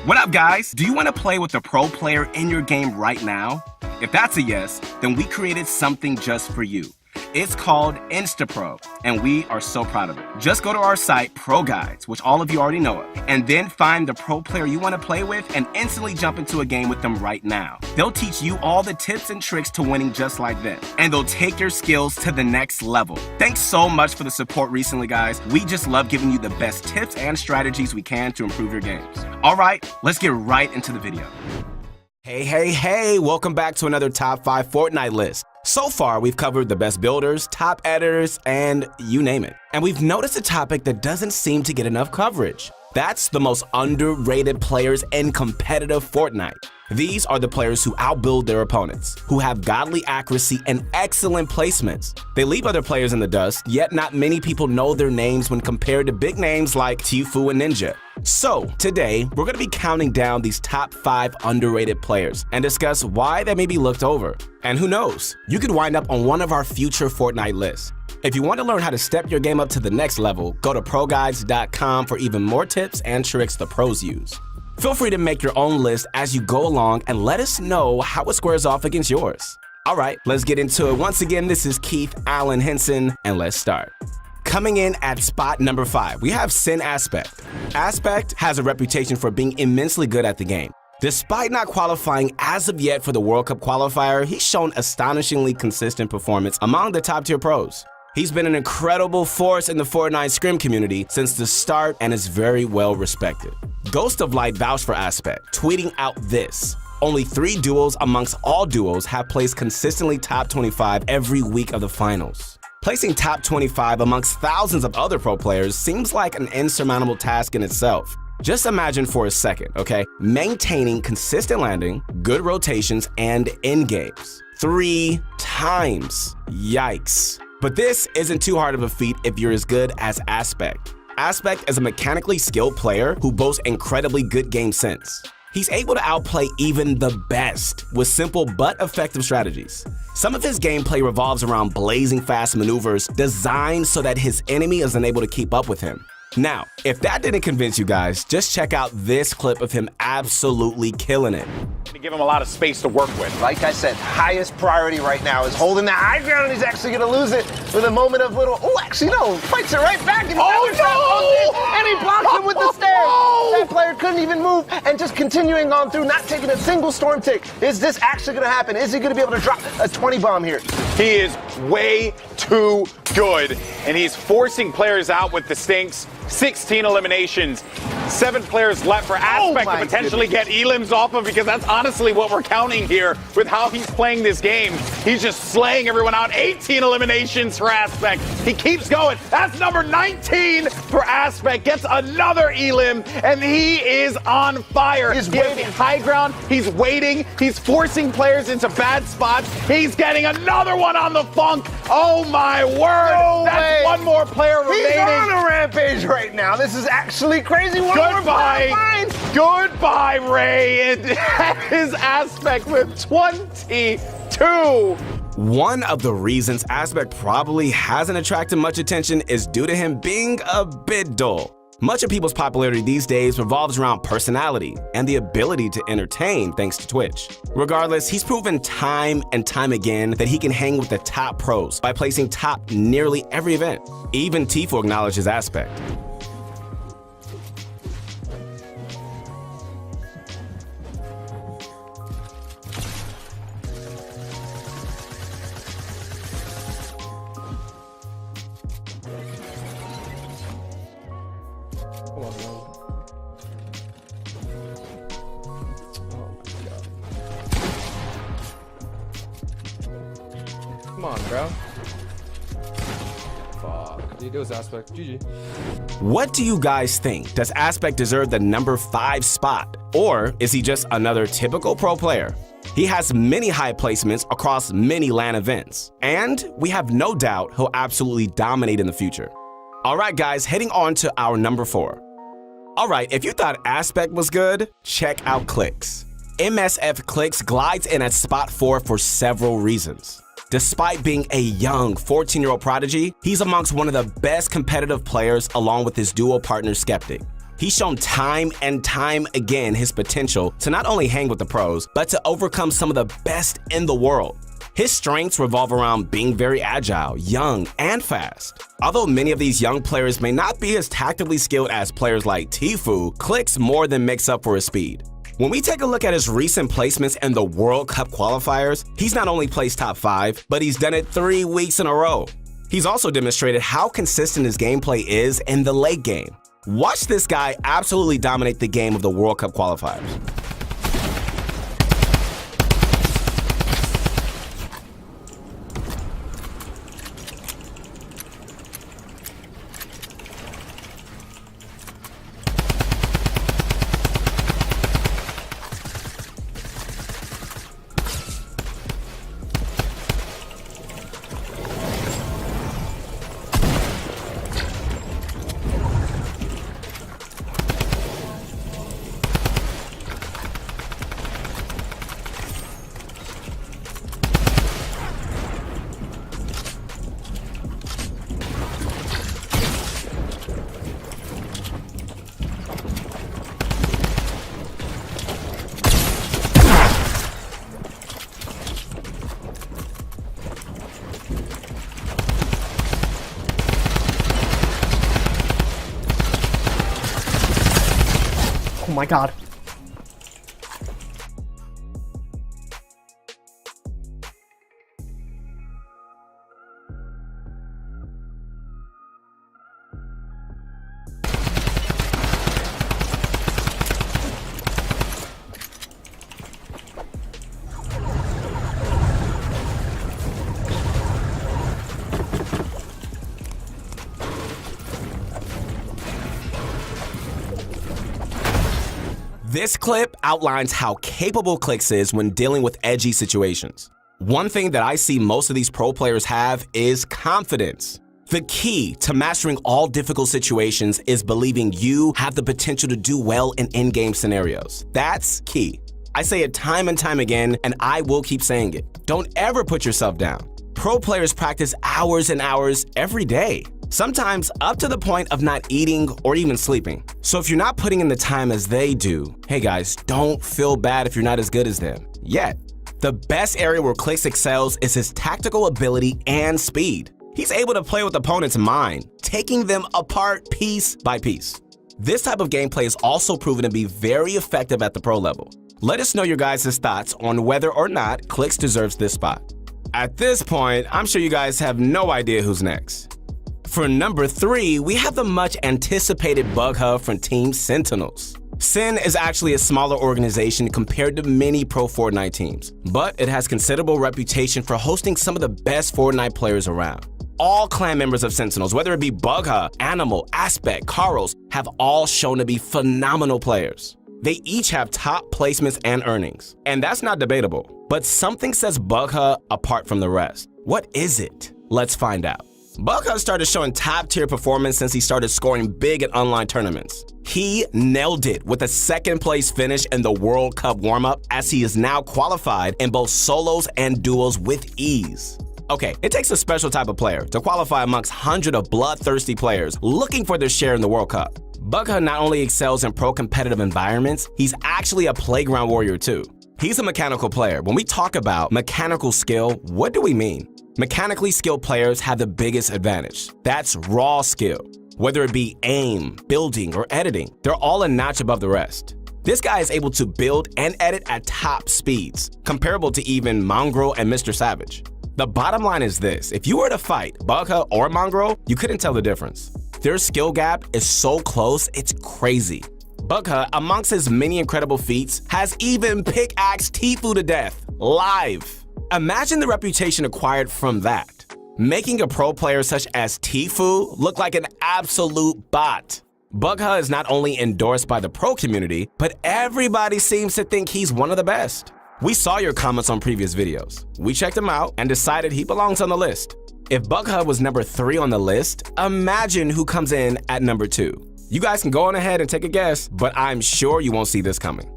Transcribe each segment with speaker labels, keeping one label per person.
Speaker 1: What up, guys? Do you want to play with a pro player in your game right now? If that's a yes, then we created something just for you. It's called InstaPro, and we are so proud of it. Just go to our site, Pro Guides, which all of you already know of, and then find the pro player you want to play with and instantly jump into a game with them right now. They'll teach you all the tips and tricks to winning just like them, and they'll take your skills to the next level. Thanks so much for the support recently, guys. We just love giving you the best tips and strategies we can to improve your games. All right, let's get right into the video. Hey, welcome back to another Top 5 Fortnite list. So far, we've covered the best builders, top editors, and you name it. And we've noticed a topic that doesn't seem to get enough coverage. That's the most underrated players in competitive Fortnite. These are the players who outbuild their opponents, who have godly accuracy and excellent placements. They leave other players in the dust, yet not many people know their names when compared to big names like Tfue and Ninja. So, today, we're going to be counting down these top 5 underrated players and discuss why they may be looked over. And who knows, you could wind up on one of our future Fortnite lists. If you want to learn how to step your game up to the next level, go to ProGuides.com for even more tips and tricks the pros use. Feel free to make your own list as you go along and let us know how it squares off against yours. All right, let's get into it. Once again, this is Keith Allen Henson, and let's start. Coming in at spot number 5, we have Sin Aspect. Aspect has a reputation for being immensely good at the game. Despite not qualifying as of yet for the World Cup qualifier, he's shown astonishingly consistent performance among the top tier pros. He's been an incredible force in the Fortnite Scrim community since the start and is very well respected. Ghost of Light vouched for Aspect, tweeting out this: "Only 3 duos amongst all duos have placed consistently top 25 every week of the finals." Placing top 25 amongst thousands of other pro players seems like an insurmountable task in itself. Just imagine for a second, okay? Maintaining consistent landing, good rotations, and end games. 3 times. Yikes. But this isn't too hard of a feat if you're as good as Aspect. Aspect is a mechanically skilled player who boasts incredibly good game sense. He's able to outplay even the best with simple but effective strategies. Some of his gameplay revolves around blazing fast maneuvers designed so that his enemy is unable to keep up with him. Now, if that didn't convince you guys, just check out this clip of him absolutely killing it.
Speaker 2: To give him a lot of space to work with.
Speaker 3: Like I said, highest priority right now is holding the high ground, and he's actually going to lose it with a moment of little, actually no, fights it right back. And and he blocks him with the stairs. That player couldn't even move and just continuing on through, not taking a single storm tick. Is this actually going to happen? Is he going to be able to drop a 20 bomb here?
Speaker 2: He is way too good, and he's forcing players out with the stinks. 16 eliminations, 7 players left for Aspect to potentially get elims off of, because that's honestly what we're counting here with how he's playing this game. He's just slaying everyone out. 18 eliminations for Aspect. He keeps going. That's number 19 for Aspect. Gets another elim, and he is on fire.
Speaker 3: He's waiting.
Speaker 2: High ground. He's waiting. He's forcing players into bad spots. He's getting another one on the funk. Oh my word.
Speaker 3: No
Speaker 2: That's
Speaker 3: way.
Speaker 2: one more player remaining.
Speaker 3: He's on a rampage right now. This is actually crazy.
Speaker 2: Goodbye. Goodbye, Ray. And his Aspect with 22.
Speaker 1: One of the reasons Aspect probably hasn't attracted much attention is due to him being a bit dull. Much of people's popularity these days revolves around personality and the ability to entertain thanks to Twitch. Regardless, he's proven time and time again that he can hang with the top pros by placing top nearly every event. Even Tfue acknowledges Aspect.
Speaker 4: Come on, bro. Fuck. Dude, it was Aspect. GG.
Speaker 1: What do you guys think? Does Aspect deserve the number 5 spot? Or is he just another typical pro player? He has many high placements across many LAN events. And we have no doubt he'll absolutely dominate in the future. Alright guys, heading on to our number 4. Alright, if you thought Aspect was good, check out Clicks. MSF Clicks glides in at spot 4 for several reasons. Despite being a young 14-year-old prodigy, he's amongst one of the best competitive players along with his duo partner Skeptic. He's shown time and time again his potential to not only hang with the pros, but to overcome some of the best in the world. His strengths revolve around being very agile, young, and fast. Although many of these young players may not be as tactically skilled as players like Tfue, Clix more than makes up for his speed. When we take a look at his recent placements in the World Cup qualifiers, he's not only placed top 5, but he's done it 3 weeks in a row. He's also demonstrated how consistent his gameplay is in the late game. Watch this guy absolutely dominate the game of the World Cup qualifiers.
Speaker 3: Oh my god.
Speaker 1: This clip outlines how capable Clix is when dealing with edgy situations. One thing that I see most of these pro players have is confidence. The key to mastering all difficult situations is believing you have the potential to do well in in-game scenarios. That's key. I say it time and time again, and I will keep saying it. Don't ever put yourself down. Pro players practice hours and hours every day, sometimes up to the point of not eating or even sleeping. So if you're not putting in the time as they do, hey guys, don't feel bad if you're not as good as them yet. The best area where Clix excels is his tactical ability and speed. He's able to play with opponents' mind, taking them apart piece by piece. This type of gameplay is also proven to be very effective at the pro level. Let us know your guys' thoughts on whether or not Clix deserves this spot. At this point, I'm sure you guys have no idea who's next. For number 3, we have the much anticipated bug hub from Team Sentinels. Sen is actually a smaller organization compared to many pro Fortnite teams, but it has considerable reputation for hosting some of the best Fortnite players around. All clan members of Sentinels, whether it be Bugha, Animal, Aspect, Carlos, have all shown to be phenomenal players. They each have top placements and earnings, and that's not debatable. But something sets Bugha apart from the rest. What is it? Let's find out. Bugha started showing top-tier performance since he started scoring big at online tournaments. He nailed it with a second-place finish in the World Cup warm-up, as he is now qualified in both solos and duos with ease. Okay, it takes a special type of player to qualify amongst hundreds of bloodthirsty players looking for their share in the World Cup. Bugha not only excels in pro-competitive environments, he's actually a playground warrior too. He's a mechanical player. When we talk about mechanical skill, what do we mean? Mechanically skilled players have the biggest advantage. That's raw skill. Whether it be aim, building, or editing, they're all a notch above the rest. This guy is able to build and edit at top speeds, comparable to even Mongrel and Mr. Savage. The bottom line is this: if you were to fight Bugha or Mongrel, you couldn't tell the difference. Their skill gap is so close, it's crazy. Bugha, amongst his many incredible feats, has even pickaxed Tfue to death, live. Imagine the reputation acquired from that, making a pro player such as Tfue look like an absolute bot. Bugha is not only endorsed by the pro community, but everybody seems to think he's one of the best. We saw your comments on previous videos. We checked him out and decided he belongs on the list. If Bugha was number 3 on the list, imagine who comes in at number 2. You guys can go on ahead and take a guess, but I'm sure you won't see this coming.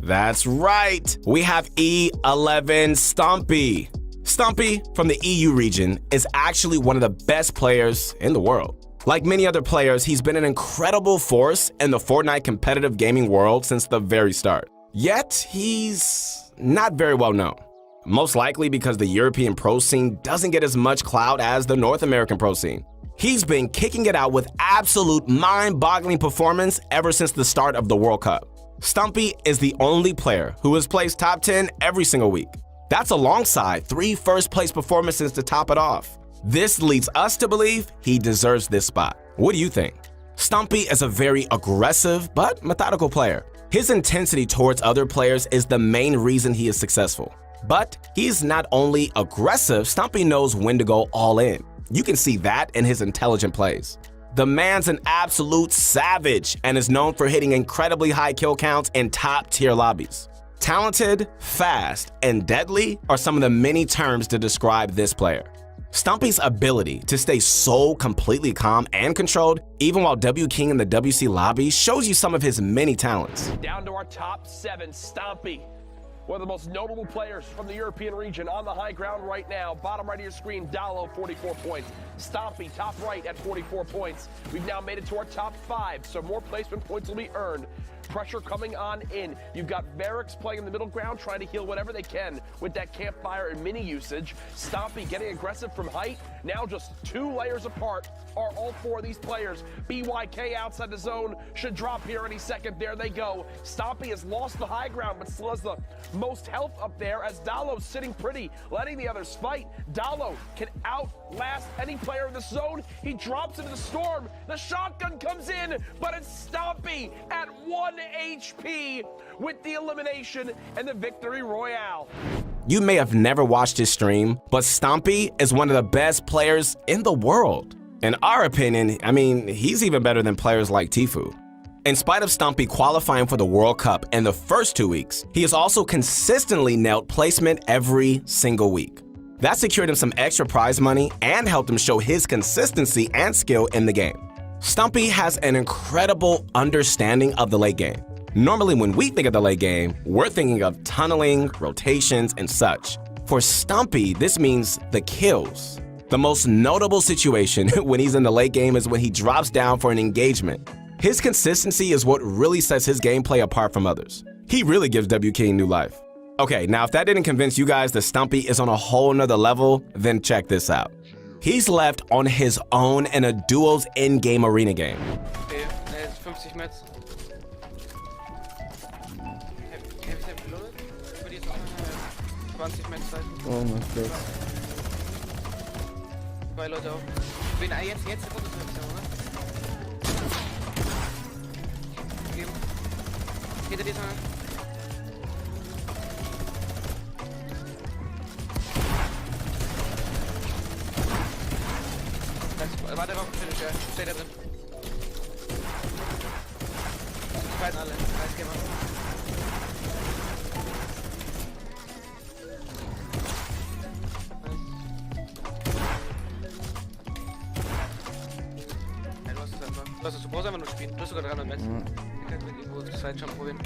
Speaker 1: That's right, we have E11 Stompy. Stompy from the EU region is actually one of the best players in the world. Like many other players, he's been an incredible force in the Fortnite competitive gaming world since the very start. Yet, he's not very well known. Most likely because the European pro scene doesn't get as much clout as the North American pro scene. He's been kicking it out with absolute mind-boggling performance ever since the start of the World Cup. Stumpy is the only player who has placed top 10 every single week. That's alongside 3 first-place performances to top it off. This leads us to believe he deserves this spot. What do you think? Stumpy is a very aggressive but methodical player. His intensity towards other players is the main reason he is successful. But he's not only aggressive, Stumpy knows when to go all in. You can see that in his intelligent plays. The man's an absolute savage and is known for hitting incredibly high kill counts in top-tier lobbies. Talented, fast, and deadly are some of the many terms to describe this player. Stumpy's ability to stay so completely calm and controlled, even while W King in the WC lobby, shows you some of his many talents.
Speaker 5: Down to our top 7, Stumpy. One of the most notable players from the European region on the high ground right now. Bottom right of your screen, Dallo, 44 points. Stumpy, top right at 44 points. We've now made it to our top 5, so more placement points will be earned. Pressure coming on in. You've got Varix playing in the middle ground, trying to heal whatever they can with that campfire and mini usage. Stumpy getting aggressive from height. Now just 2 layers apart are all 4 of these players. BYK outside the zone should drop here any second. There they go. Stumpy has lost the high ground, but still has the most health up there as Dallo's sitting pretty, letting the others fight. Dallo can outlast any player in the zone. He drops into the storm. The shotgun comes in, but it's Stumpy at 1 HP with the elimination and the victory royale.
Speaker 1: You may have never watched his stream, but Stumpy is one of the best players in the world. In our opinion, he's even better than players like Tfue. In spite of Stumpy qualifying for the World Cup in the first 2 weeks, he has also consistently nailed placement every single week. That secured him some extra prize money and helped him show his consistency and skill in the game. Stumpy has an incredible understanding of the late game. Normally when we think of the late game, we're thinking of tunneling, rotations, and such. For Stumpy, this means the kills. The most notable situation when he's in the late game is when he drops down for an engagement. His consistency is what really sets his gameplay apart from others. He really gives W King new life. Okay, now if that didn't convince you guys that Stumpy is on a whole nother level, then check this out. He's left on his own in a duos in-game arena game.
Speaker 6: Okay, er ist 50 Metz. Heavy reloaded. Für die ist auch 20 Metz Zeit.
Speaker 4: Oh mein Gott.
Speaker 6: 2 Leute auf. Wen jetzt kommt es, oder? Geben. Hinter dir sein. Warte auf den Finish, ja. Steht da drin. Die beiden alle. Nice Gamer. Ja, du hast es einfach. Du brauchst einfach nur spielen. Du hast sogar 300 Metz. Ich kann irgendwo die Sidejump probieren.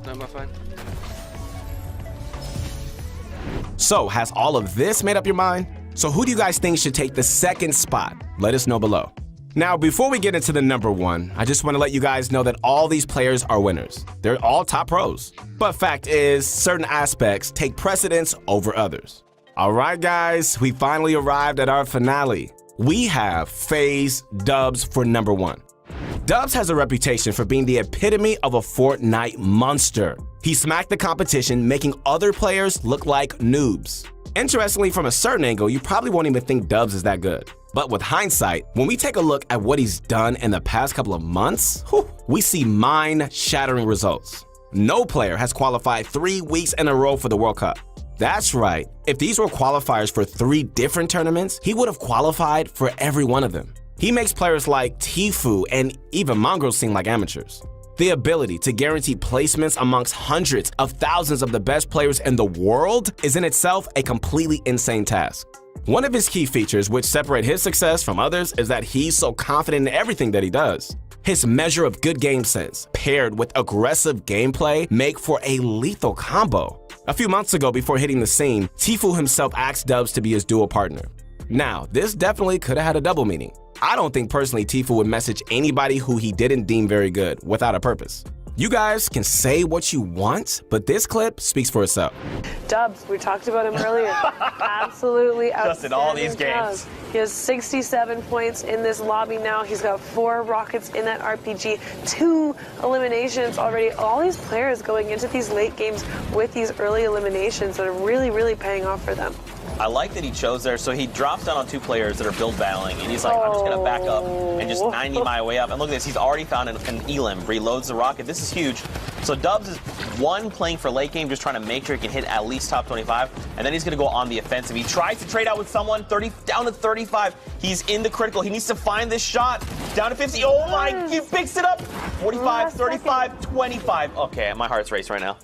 Speaker 6: Na, immer fein.
Speaker 1: So, has all of this made up your mind? So who do you guys think should take the second spot? Let us know below. Now, before we get into the number 1, I just want to let you guys know that all these players are winners. They're all top pros. But fact is, certain aspects take precedence over others. All right, guys, we finally arrived at our finale. We have FaZe Dubs for number 1. Dubs has a reputation for being the epitome of a Fortnite monster. He smacked the competition, making other players look like noobs. Interestingly, from a certain angle, you probably won't even think Dubs is that good. But with hindsight, when we take a look at what he's done in the past couple of months, we see mind-shattering results. No player has qualified 3 weeks in a row for the World Cup. That's right, if these were qualifiers for 3 different tournaments, he would have qualified for every one of them. He makes players like Tfue and even Mongrel seem like amateurs. The ability to guarantee placements amongst hundreds of thousands of the best players in the world is in itself a completely insane task. One of his key features which separate his success from others is that he's so confident in everything that he does. His measure of good game sense paired with aggressive gameplay make for a lethal combo. A few months ago before hitting the scene, Tfue himself asked Dubs to be his duo partner. Now, this definitely could have had a double meaning. I don't think personally Tifa would message anybody who he didn't deem very good without a purpose. You guys can say what you want, but this clip speaks for itself.
Speaker 7: Dubs, we talked about him earlier. Absolutely outstanding.
Speaker 2: Just in all these games.
Speaker 7: He has 67 points in this lobby now. He's got 4 rockets in that RPG, 2 eliminations already. All these players going into these late games with these early eliminations that are really, really paying off for them.
Speaker 8: I like that he chose there, so he drops down on 2 players that are build battling, and he's like, I'm just going to back up and just 90 my way up. And look at this, he's already found an Elim, reloads the rocket. This is huge. So Dubs is, 1, playing for late game, just trying to make sure he can hit at least top 25, and then he's going to go on the offensive. He tries to trade out with someone, down to 35. He's in the critical. He needs to find this shot. Down to 50. Oh my, he picks it up. 45, 35, 25. Okay, my heart's racing right now.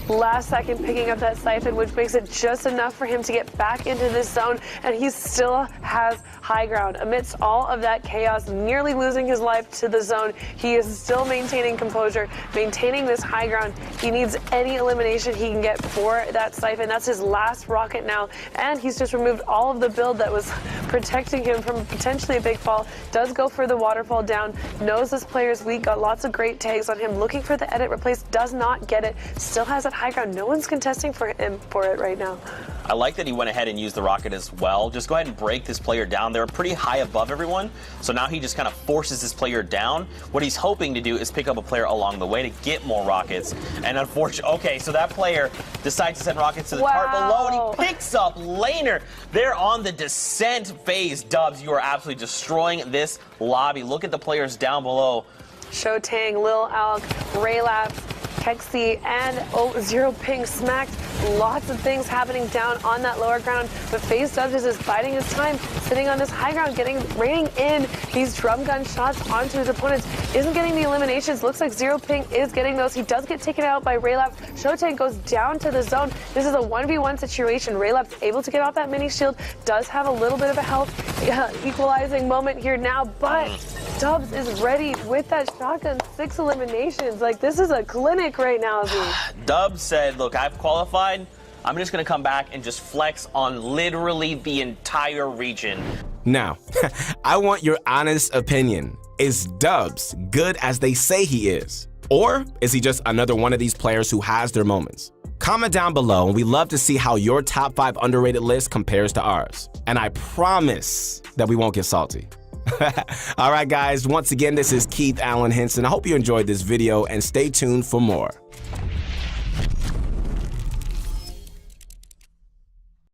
Speaker 7: Last second picking up that siphon, which makes it just enough for him to get back into this zone, and he still has high ground. Amidst all of that chaos, nearly losing his life to the zone, he is still maintaining composure, maintaining this high ground. He needs any elimination he can get for that siphon. That's his last rocket now, and he's just removed all of the build that was protecting him from potentially a big fall. Does go for the waterfall down, knows this player's weak, got lots of great tags on him, looking for the edit replace, does not get it, still has that high ground. No one's contesting for him for it right now.
Speaker 8: I like that he went ahead and used the rocket as well. Just go ahead and break this player down. They're pretty high above everyone, so now he just kind of forces this player down. What he's hoping to do is pick up a player along the way to get more rockets. And unfortunately, okay, so that player decides to send rockets to the tarp below, and he picks up Laner. They're on the descent phase. Dubs, you are absolutely destroying this lobby. Look at the players down below.
Speaker 7: Shotang, Lil Alk, Raylapse, Kexi, and Zero Ping smacked. Lots of things happening down on that lower ground, but FaZe Dubs is just biding his time, sitting on this high ground, raining in these drum gun shots onto his opponents. Isn't getting the eliminations. Looks like Zero Ping is getting those. He does get taken out by Raylapse. Shotang goes down to the zone. This is a 1v1 situation. Raylapse able to get off that mini shield, does have a little bit of a health equalizing moment here now, but Dubs is ready with that shotgun. 6 eliminations. Like, this is a clinic right now, Z.
Speaker 8: Dubs said, look, I've qualified. I'm just going to come back and just flex on literally the entire region.
Speaker 1: Now, I want your honest opinion. Is Dubs good as they say he is? Or is he just another one of these players who has their moments? Comment down below, and we love to see how your top 5 underrated list compares to ours. And I promise that we won't get salty. All right, guys, once again, this is Keith Allen Henson. I hope you enjoyed this video, and stay tuned for more.